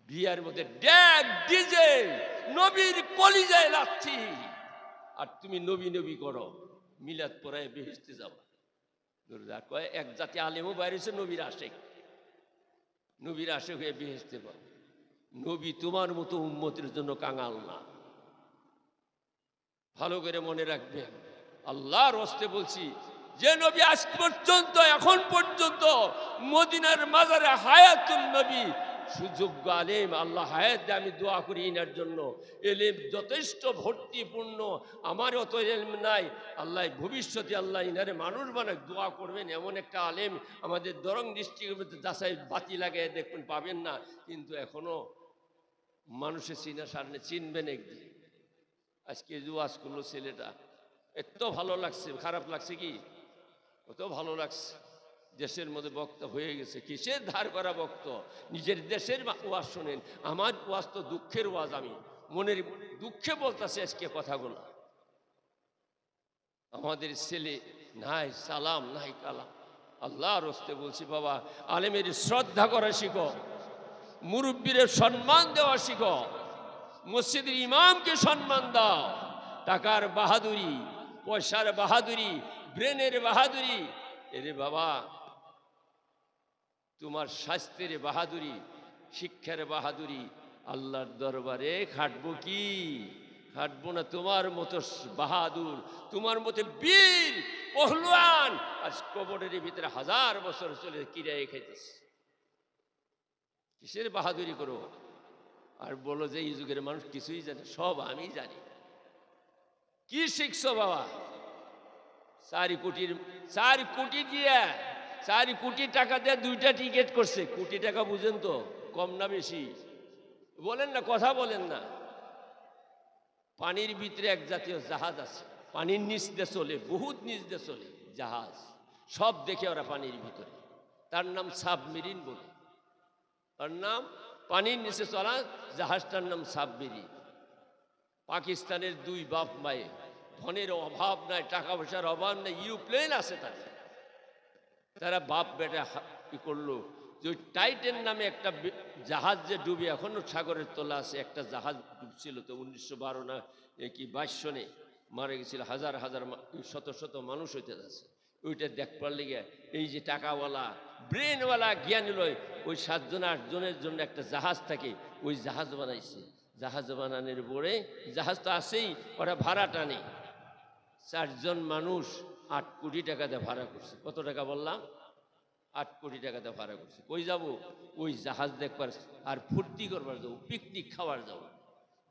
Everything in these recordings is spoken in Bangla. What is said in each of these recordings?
বিয়ার মধ্যে ড্যাগ ডিজে নবীর কলিজায় লাচ্ছি, আর তুমি নবী নবী করো, মিলাদ পড়ায় বেহেশতে যাবা। কয় এক জাতি আলেমও বাইরেছে নবীর আশেক, নবীর আশেক হয়ে বেহেশতে পাবো। নবী তোমার মতো উম্মতের জন্য কাঙাল না, ভালো করে মনে রাখবেন। আল্লাহর হস্তে বলছি, যে নবী আজ পর্যন্ত এখন পর্যন্ত মদিনার মাজারে হায়াতুল নবী সুযোগ্য আলেম, আল্লাহ হায়াত দিয়ে আমি দোয়া করি ইনার জন্য। এলেম যথেষ্ট ভর্তিপূর্ণ, আমার অত এলেম নাই, আল্লাহ ভবিষ্যতে আল্লাহ ইনারে মানুষ বানায়, দোয়া করবেন। এমন একটা আলেম আমাদের দরং ডিস্ট্রিক্টের মধ্যে যাচাই বাতি লাগাই দেখবেন, পাবেন না, কিন্তু এখনো মানুষের চিনার সামনে চিনবেন একদিন। আজকে যে ওয়াজ করলো ছেলেটা, এত ভালো লাগছে, খারাপ লাগছে কি? কত ভালো লাগছে। দেশের মধ্যে বক্তা হয়ে গেছে, কিসের ধার করা বক্ত, নিজের দেশের ওয়াজ শোনেন। আমার ওয়াজ তো দুঃখের ওয়াজ, আমি মনের দুঃখে বলতেছি আজকে কথাগুলো। আমাদের ছেলে নাই সালাম, নাই কালাম। আল্লাহর হস্তে বলছি, বাবা আলেমের শ্রদ্ধা করা শিখো, মুরব্বীর সম্মান দেওয়া শিখো, মসজিদের ইমামকে সম্মান দাও। টাকার বাহাদুরি, পয়সার বাহাদুরি, ব্রেনের বাহাদুরি, এরে বাবা তোমার স্বাস্থ্যের বাহাদুরি, শিক্ষার বাহাদুরি আল্লাহর দরবারে খাটবো কি? খাটবো না। তোমার মতো বাহাদুর, তোমার মতো বীর পহলওয়ান আজ কবরের ভিতরে 1000 বছর চলে কিরায় খাইতেছে। কিসের বাহাদুরি করো? আর বলো যে এই যুগের মানুষ কিছুই জানে, সব আমি জানি। কি শিখছো বাবা? 4 কোটি দিয়ে 4 কোটি টাকা দিয়ে 2টা টিকিট করছে। কোটি টাকা বুঝেন তো, কম না বেশি? বলেন না, কথা বলেন না। পানির ভিতরে এক জাতীয় জাহাজ আছে, পানির নিচ দিয়ে চলে, বহুত নিচ দিয়ে চলে জাহাজ, সব দেখে ওরা পানির ভিতরে। তার নাম সাবমেরিন বলে, তার নাম পানির নিচে চলা জাহাজটার নাম সাবমেরিন। পাকিস্তানের 2 বাপ মায়ে, ধনের অভাব নাই, টাকা পয়সার অভাব নাই, ইউপ্লেন আছে তাদের। তারা বাপ বেটা কি করলো, যে টাইটেন নামে একটা জাহাজ যে ডুবে এখনো সাগরের তলা আছে, একটা জাহাজ ডুবছিল তো 1912 না কি 22 সনে মারা গেছিল, হাজার হাজার শত শত মানুষ হইতে যাচ্ছে। ওইটা দেখবার লেগে এই যে টাকাওয়ালা ব্রেনওয়ালা জ্ঞানী লয়, ওই 7 জন 8 জনের জন্য একটা জাহাজ থাকে, ওই জাহাজ বানাইছে। জাহাজ বানানোর পরে, জাহাজ তো আছেই, ওরা ভাড়া টানে। 4 জন মানুষ 8 কোটি টাকা দিয়ে ভাড়া করছে। কত টাকা বললাম? 8 কোটি টাকা দিয়ে ভাড়া করছে। কই যাব? ওই জাহাজ দেখবার আর ফুর্তি করবার যাবো, পিকনিক খাওয়ার যাবো।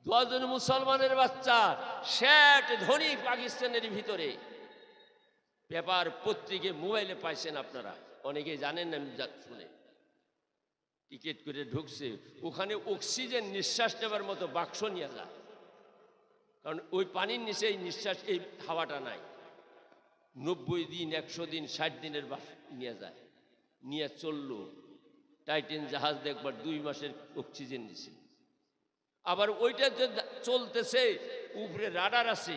2 জন মুসলমানের বাচ্চা, শেঠ ধনী পাকিস্তানের ভিতরে। পেপার পত্রিকে মোবাইলে পাইছেন আপনারা, অনেকে জানেন না, আমি শুনে। টিকিট করে ঢুকছে, ওখানে অক্সিজেন নিঃশ্বাস নেবার মতো বাক্স নিয়ে যায়, কারণ ওই পানির নিচে এই নিঃশ্বাস, এই হাওয়াটা নাই। 90 দিন 100 দিন 60 দিনের নিয়ে যায়, নিয়ে চললো। টাইটেন জাহাজ দেখবার 2 মাসের অক্সিজেন দিছে। আবার ওইটা যে চলতেছে, উপরে রাডার আছে,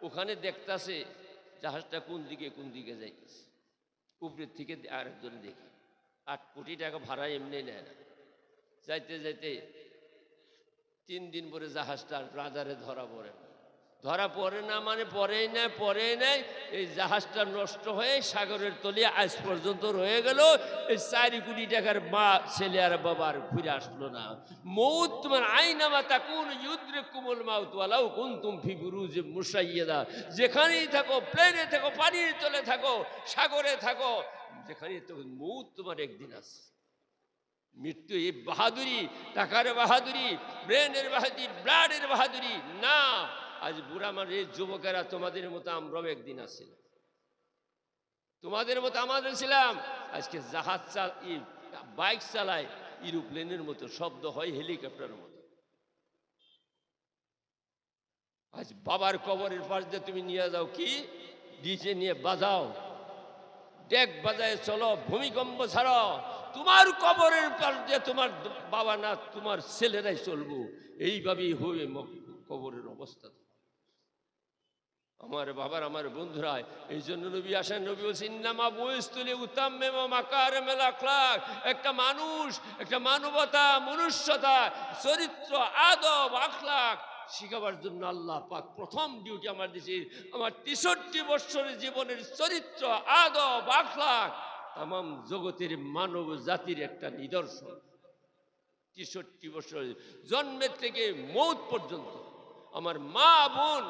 ওখানে দেখতেছে জাহাজটা কোন দিকে যাইতেছে। উপরের থেকে আরেকজন দেখে। 8 কোটি টাকা ভাড়া এমনি নেয় না। যাইতে যাইতে 3 দিন পরে জাহাজটা রাডারে ধরা পড়ে না, মানে পরেই নাই। এই জাহাজটা নষ্ট হয়ে সাগরের তলে আজ পর্যন্ত রয়ে গেল। এই 4 কোটি টাকার মা ছেলে আর বাবার ঘুরে আসলো না। মৌত তোমার আইনামা তাকুন ইউদরিকুমুল মাউত ওয়ালাউ কুনতুম ফি বুরুজিম মুশাইয়াদা। যেখানেই থাকো, প্লেনে থাকো, পানির তলে থাকো, সাগরে থাকো, যেখানেই থাকো, মৌত তোমার একদিন আসে। মৃত্যু এই বাহাদুরি, টাকার বাহাদুরি, ব্রেনের বাহাদুরি, ব্লাডের বাহাদুরি না। আজ বুড়া মানে যুবকেরা তোমাদের মতো আমরাও একদিন আসছিলাম, তোমাদের মতো আমাদের ছিলাম। আজকে জাহাজ বাইক চালায় এরোপ্লেনের মতো, শব্দ হয় হেলিকপ্টারের মতো। আজ বাবার কবরের পাশ দিয়ে তুমি নিয়ে যাও, কি ডিজে নিয়ে বাজাও, ডেক বাজায় চলো, ভূমিকম্প ছাড়ো, তোমার কবরের পাশ দিয়ে তোমার বাবা না তোমার ছেলেরাই চলবো। এইভাবেই হবে কবরের অবস্থা। আমার বাবার, আমার বন্ধুরা, এই জন্য নবী আসেন, নবী বলছেন ইন্নামা বুইস্তুলি উতাম্মিমা মাকারিমাল আখলাক। একটা মানুষ, একটা মানবতা, মনুষ্যতা, চরিত্র, আদব, আখলাক শিখাবার জন্য আল্লাহ পাক প্রথম ডিউটি আমার দিয়েছে। আমার 63 বৎসরের জীবনের চরিত্র, আদব, আখলাক তাম জগতের মানব জাতির একটা নিদর্শন। 63 বছর জন্মের থেকে মৌত পর্যন্ত আমার মা বোন,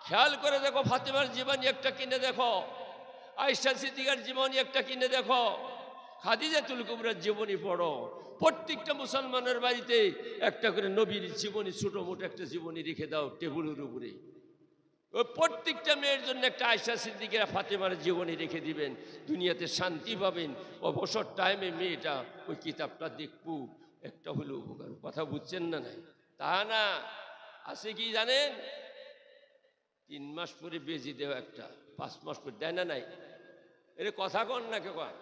খেয়াল করে দেখো, ফাতেমার জীবনী একটা কিনে দেখো, আয়েশা সিদ্দিকার জীবনী একটা কিনে দেখো, খাদিজাতুল কুবরার জীবনী পড়ো। প্রত্যেকটা মুসলমানের বাড়িতে একটা করে নবীর জীবনী, ছোট মোটো একটা জীবনী রেখে দাও টেবিলের উপরে। ওই প্রত্যেকটা মেয়ের জন্য একটা আয়েশা সিদ্দিকা, ফাতেমার জীবনী রেখে দিবেন, দুনিয়াতে শান্তি পাবেন। অবসর টাইমে মেয়েটা ওই কিতাবটা দেখবো, একটা হলো উপকার। কথা বুঝছেন না? নাই তা না, আছে কি জানেন? 3 মাস পরে বেজি দেওয়া একটা, 5 মাস পরে দেয় না? নাই এর কথা কন না কে কয়?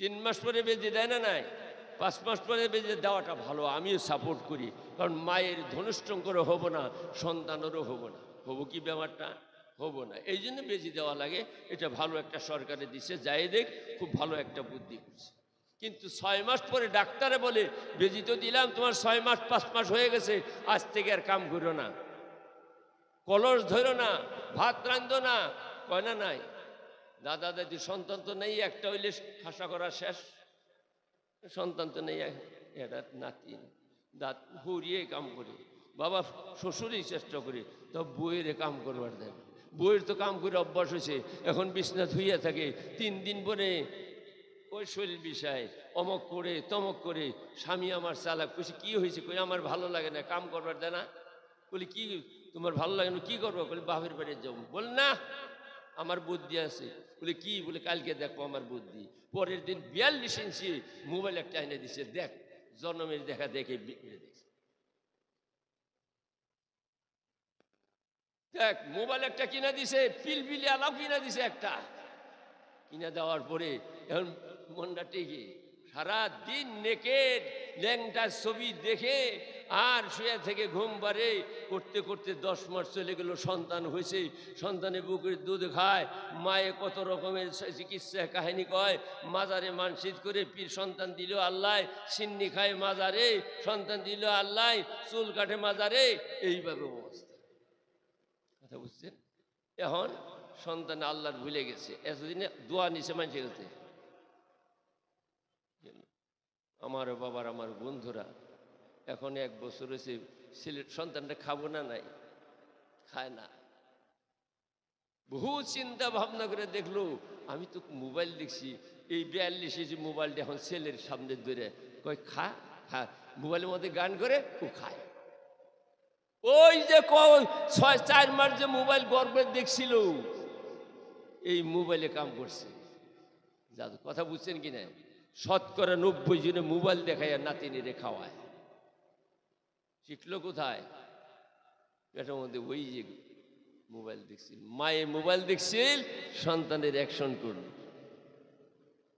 3 মাস পরে বেজি দেয় না? নাই 5 মাস পরে বেজি দেওয়াটা ভালো, আমিও সাপোর্ট করি। কারণ মায়ের ধনুষ্টঙ্করও হবো না, সন্তানেরও হবো না। হবো কি ব্যাপারটা? হবো না, এই জন্য বেজি দেওয়া লাগে। এটা ভালো একটা সরকারে দিছে, যাই দেখ, খুব ভালো একটা বুদ্ধি করছে। কিন্তু 6 মাস পরে ডাক্তারে বলে বেজি তো দিলাম, তোমার 6 মাস 5 মাস হয়ে গেছে, আজ থেকে আর কাম করো না, কলস ধরো না, ভাত রান্ধো না। কয় না? নাই দাদা দাদি সন্তান তো নেই, একটা হইলে খাসা করা শেষ। সন্তান তো নেই, এটা নাতি দাঁত হুরিয়ে কাম করে, বাবা শ্বশুরই চেষ্টা করে, তো বইয়ের কাম করবার দেন। বইয়ের তো কাম করে অভ্যাস হয়েছে, এখন বিছনা ধুইয়া থাকে। 3 দিন পরে ওই শরীর বিষয় অমক করে তমক করে, স্বামী আমার চালাক, কইছে কি হয়েছে? কই আমার ভালো লাগে না, কাম করবার দেয় না। বলি কি তোমার ভালো লাগে না, কি করবো? বলি বাপের বাড়ি যাবো। বল না, আমার বুদ্ধি আছে। বলে কি? বলে কালকে দেখো আমার বুদ্ধি। পরের দিন 42 ইঞ্চি মোবাইল একটা এনে দিছে, দেখ, জন্মের দেখা দেখে দেখ, মোবাইল একটা কিনে দিছে, পিলপিলি আলাপ কিনে দিছে একটা। কিনে দেওয়ার পরে এখন মনটা টেকে, সারা দিন নেকেড ল্যাংটার ছবি দেখে আর শুয়ে থেকে ঘুম পারে করতে করতে 10 মাস চলে গেল। সন্তান হয়েছে, সন্তানের বুকের দুধ খায়, মায়ে কত রকমের চিকিৎসা কাহিনী কয়, মাজারে মানসিক করে পীর সন্তান দিল আল্লাহ, সিন্নি খায় মাজারে, সন্তান দিল আল্লাহ, চুল কাটে মাজারে, এইভাবে অবস্থা। কথা বুঝছেন? এখন সন্তান আল্লাহর ভুলে গেছে, এতদিনে দোয়া নিছে মানুষের কাছে। আমার বাবার, আমার বন্ধুরা, এখন 1 বছর হয়েছে, ছেলের সন্তানটা খাবো না, নাই খায় না। বহু চিন্তা ভাবনা করে দেখলো, আমি তো মোবাইল দেখছি, এই 42 ইঞ্চি মোবাইলটা এখন ছেলের সামনে ধরে কয় খা খা, মোবাইলের মধ্যে গান করে ও খায়। ওই যে 4 মাস যে মোবাইল গর্বে দেখছিল, এই মোবাইলে কাম করছে। যাদের কথা বুঝছেন কিনা? 90% জনে মোবাইল দেখায় আর নাতিনিরে খাওয়ায়। শিখলো কোথায়? পেটের মধ্যে ওই যে মোবাইল দেখছিল, মায়ে মোবাইল দেখছিল, সন্তানের অ্যাকশন করল।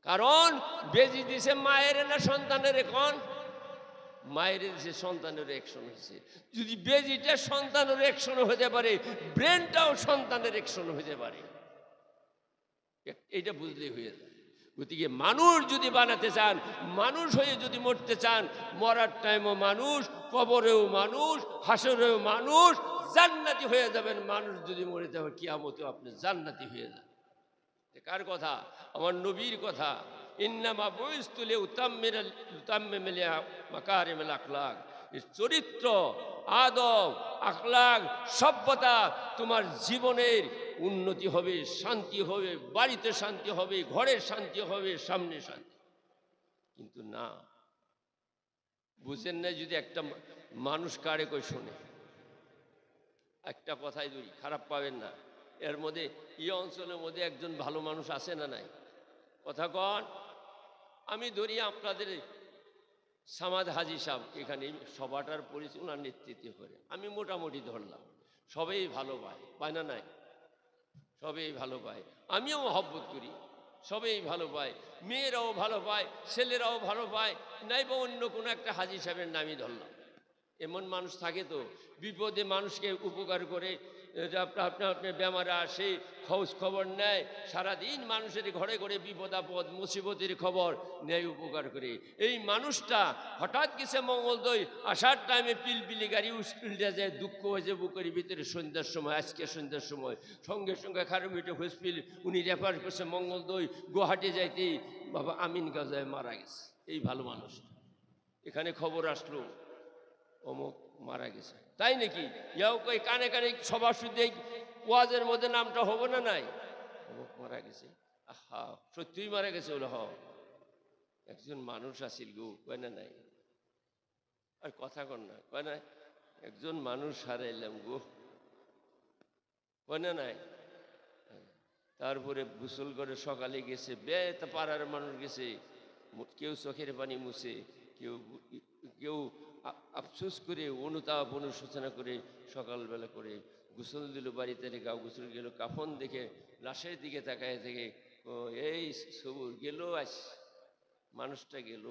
কারণ বেজি দিছে মায়ের না সন্তানের? এখন মায়ের দিছে, সন্তানের অ্যাকশন হয়েছে। যদি বেজিটা সন্তানের অ্যাকশন হতে পারে, ব্রেনটাও সন্তানের অ্যাকশন হতে পারে। এইটা বুঝলেই হয়ে যায়। গতিকে মানুষ যদি বানাতে চান, মানুষ হয়ে যদি মরতে চান, মরার টাইমও মানুষ, কবরেও মানুষ, হাসরেও মানুষ, জান্নাতি হয়ে যাবেন। মানুষ যদি মরে যাবে, কিয়ামতেও আপনি জান্নাতি হয়ে যাবেন। কার কথা? আমার নবীর কথা। ইন্নামা বুইস্তু লিউতাম্মিমা মাকারিমাল আখলাক। চরিত্র, আদব, আখলাক, সভ্যতা, তোমার জীবনের উন্নতি হবে, শান্তি হবে, বাড়িতে শান্তি হবে, ঘরের শান্তি হবে, সামনে শান্তি। কিন্তু না, বুঝেন না। যদি একটা মানুষ কারে কই শোনে, একটা কথাই দুই, খারাপ পাবেন না, এর মধ্যে এই অঞ্চলের মধ্যে একজন ভালো মানুষ আছে না? নাই কথা কন। আমি ধরি আপনাদের সামাদ হাজি সাহেব, এখানে সভাটার পরিচয় ওনার নেতৃত্বে করে আমি মোটামুটি ধরলাম, সবাই ভালো পায়, পায় না? নাই সবাই ভালো পায়, আমিও মহব্বত করি, সবাই ভালো পায়, মেয়েরাও ভালো পায়, ছেলেরাও ভালো পায়। নাই বা অন্য কোনো একটা হাজি সাহেবের নামই ধরলাম। এমন মানুষ থাকে তো, বিপদে মানুষকে উপকার করে, আপনি বেমারা আসে খোঁজ খবর নেয়, সারাদিন মানুষের ঘরে ঘরে বিপদ আপদ মুসিবতের খবর নেয়, উপকার করে। এই মানুষটা হঠাৎ গেছে মঙ্গলদৈ, আসার টাইমে পিলপিলি গাড়ি উল্টে যায়, দুঃখ হয়েছে বুকের ভিতরে সন্ধ্যার সময়, আজকে সন্ধ্যার সময় সঙ্গে সঙ্গে খারুমিটে হসপিটাল উনি রেফার করছে মঙ্গলদৈ, গুয়াহাটি যাইতেই বাবা আমিন গাজায় মারা গেছে। এই ভালো মানুষটা, এখানে খবর আসলো অমুক মারা গেছে, তাই নাকি? ইয়াও কই কানে কানে সবার শুদ্ধ ওয়াজের মধ্যে নামটা হবে না, নাই অমুক মারা গেছে, আহা সত্যিই মারা গেছে, বলে হ একজন মানুষ আসিল গো, কয় না নাই? আর কথা কর না, কয় না একজন মানুষ হারাইলাম গো, কয় না নাই? তারপরে গোসল করে সকালে গেছে, বেতা পাড়ার মানুষ গেছে, কেউ চোখের পানি মুছে, কেউ কেউ আফসোস করে অনুতাপ অনুশোচনা করে সকালবেলা করে গোসল দিল, বাড়িতে গা গোসল গেল, কাফন দেখে লাশের দিকে তাকায় থেকে এই সবুর গেল, আজ মানুষটা গেল,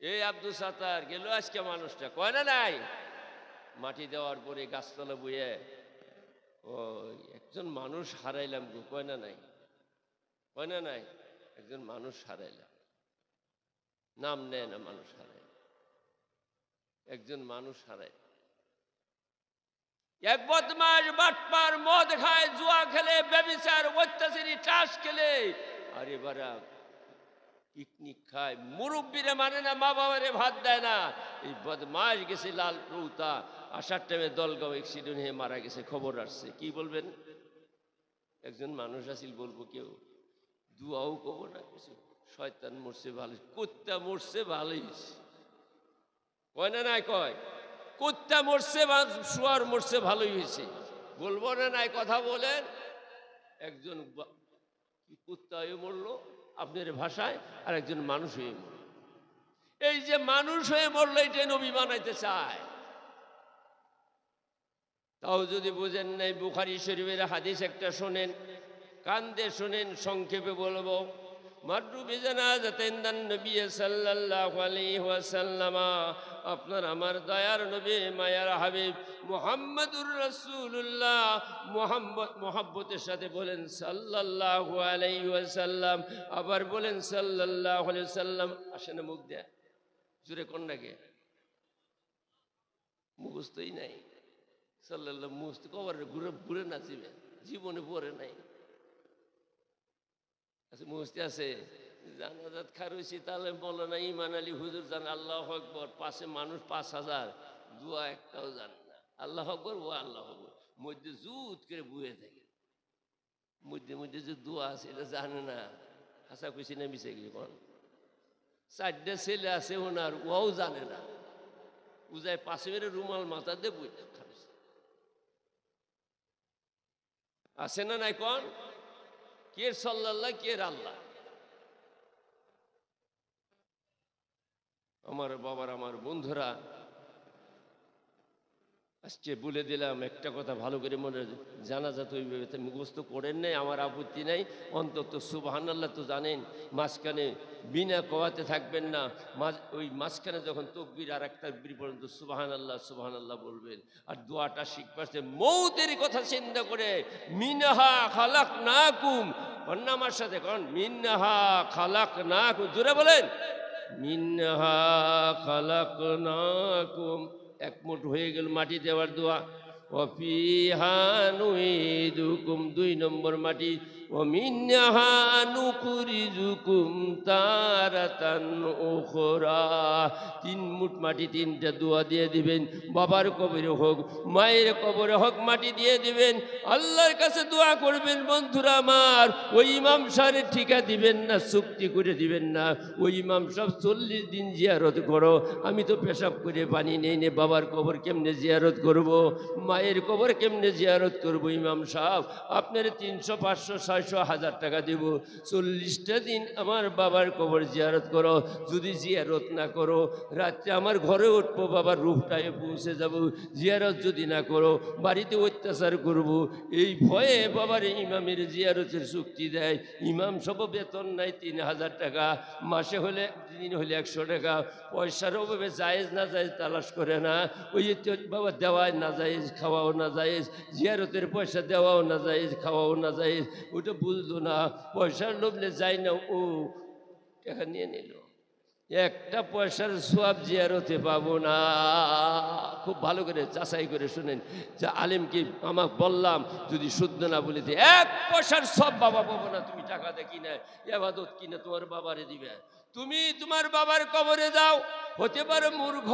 এই আব্দুল সাত্তার গেল আজকে মানুষটা, কয় না নাই? মাটি দেওয়ার পরে গাছতলা বইয়ে ও একজন মানুষ হারাইলাম গো, কয় না নাই? কয় না নাই? একজন মানুষ হারাইলাম, নাম নেয় না, মানুষ হারাই, একজন মানুষ হারায়। এক বদমাশ বাটপার মদ খায়, জুয়া খেলে, ব্যভিচার অত্যাচারী টাস খেলে, আর এবারে পিকনিক খায়, মুরব্বীরে মানে না, মা বাবারে ভাত দেয় না। এই বদমাশ গেছে লাল রৌতা, আসার টাইমে দলগাঁও অ্যাক্সিডেন্ট হয়ে মারা গেছে, খবর আসছে। কি বলবেন? একজন মানুষ আসিল, বলবো কেউ দুয়াও কব না কিছু, শয়তান মরছে ভালো, কুত্তা মরছে ভালোই, কয় না নাই? কয় কুত্তা মরছে বা শুয়ার মরছে ভালোই হয়েছে, বলবো না নাই? কথা বলেন। একজন কুত্তা হয়ে মরলো আপনার ভাষায়, আর একজন মানুষ হয়ে মরল। এই যে মানুষ হয়ে মরলো, এটাই নবী বানাইতে চায়। তাও যদি বুঝেন নাই, বুখারী শরীফের হাদিস একটা শোনেন, কান দিয়ে শোনেন, সংক্ষেপে বলবো। মাররু বিজানাজাতিন নবী সাল্লাল্লাহু আলাইহি ওয়াসাল্লাম, আপনার আমার দয়ার নবী মায়ার হাবিব মুহাম্মদুর রাসূলুল্লাহ, মুহাব্বতের সাথে বলেন সাল্লাল্লাহু আলাইহি ওয়াসাল্লাম, আবার বলেন সাল্লাল্লাহু আলাইহি ওয়াসাল্লাম। আসে না মুখ দেয়া, জোরে কোন নাকি মুখস্থই নাই। সাল্লাল্লাহু মুখস্থ কবার ঘুরে ঘুরে নাচিবে, জীবনে পড়ে নাই। মুহূর্তে আছে জানাজাত খারুইছি, তাহলে বলো না ইমান আলী হুজুর জান আল্লাহু আকবার, পাশে মানুষ 5000, দোয়া একটাও জানে না, আল্লাহু আকবার ও আল্লাহু আকবার, মধ্যে জুত করে বুয়ে থাকে, মধ্যে মধ্যে যে দোয়া আছে এটা জানে না। হাসা খুশি না মিশে গিয়ে কোন 4টে ছেলে আছে ওনার, ওও জানে না, উজায় পাশে মেরে রুমাল মাথা দিয়ে বই খারুইছে, আছে না নাই? কোন কে সাল্লাল্লাহ, কে আল্লাহ? আমার বাবার, আমার বন্ধুরা, আজকে বলে দিলাম একটা কথা ভালো করে মনে জানাজা তো ওইভাবে মুখস্থ করেন নাই, আমার আপত্তি নাই, অন্তত সুবহানাল্লাহ তো জানেন। মাঝখানে বিনা কোয়াতে থাকবেন না, ওই মাঝখানে যখন তকবীর আর এক তাকবীর পর্যন্ত সুবহানাল্লাহ সুবহানাল্লাহ বলবেন। আর দোয়াটা শিখতে মৌতের কথা চিন্তা করে, মিনহা খালাকনাকুম, কন্যা আমার সাথে কন, মিনহা খালাকনাকুম, জোরে বলেন, মিনহা খালাকনাকুম। এক মুঠ হয়ে গেল মাটি দেওয়ার দোয়া। ওয়াফিহা নুইদুকুম, 2 নম্বর মাটি। ওমিনহা নুখরিজুকুম তারাতান উখরা, 3 মুঠ মাটি, 3টা দোয়া দিয়ে দিবেন। বাবার কবরে হোক, মায়ের কবরে হোক, মাটি দিয়ে দিবেন। আল্লাহর কাছে দোয়া করবেন বন্ধুরা আমার, ওই ইমাম সাহেবের ঠিকা দিবেন না, চুক্তি করে দিবেন না। ওই ইমাম সাহেব 40 দিন জিয়ারত করো, আমি তো পেশাব করে পানি নেই নে, বাবার কবর কেমনে জিয়ারত করব, মায়ের কবর কেমনে জিয়ারত করব? ইমাম সাহেব আপনার 300, 500, 600 1000 টাকা দেব, 40টা দিন আমার বাবার কবর জিয়ারত করো। যদি জিয়ারত না করো, রাত্রে আমার ঘরে উঠবো, বাবার রূপটায় পৌঁছে যাব। জিয়ারত যদি না করো, বাড়িতে অত্যাচার করব। এই ভয়ে বাবার ইমামের জিয়ারতের চুক্তি দেয়। ইমাম সব বেতন নাই 3000 টাকা, মাসে হলে দিন হলে 100 টাকা। পয়সার অভাবে জায়েজ না জায়েজ তালাশ করে না। ওই যে বাবা দেওয়ায় না জায়েজ, খাওয়াও না জায়েজ, জিয়ারতের পয়সা দেওয়াও না জায়েজ, খাওয়াও না জায়েজ। ওটা বুঝলো না, পয়সার লোভলে যায় না, ও টাকা নিয়ে নিল। একটা পয়সার সোয়াব জিয়ারতে পাবো না। খুব ভালো করে যাচাই করে শুনেন, যে আলেমকে আমাকে বললাম যদি শুদ্ধ না বলে দিয়ে 1 পয়সার সব বাবা পাবো না। তুমি টাকা দিয়ে কিনে এবাদত কিনে তোমার বাবারে দিবে। তুমি তোমার বাবার কবরে যাও, হতে পারে মূর্খ,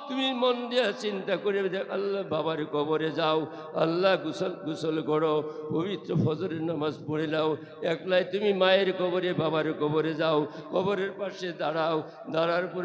তুমি মন দিয়ে চিন্তা করে আল্লাহ বাবার কবরে যাও, আল্লাহ গোসল করো, পবিত্র ফজরের নামাজ পড়ে নাও, একলাই তুমি মায়ের কবরে বাবার কবরে যাও, কবরের পাশে দাঁড়াও, দাঁড়ার পরে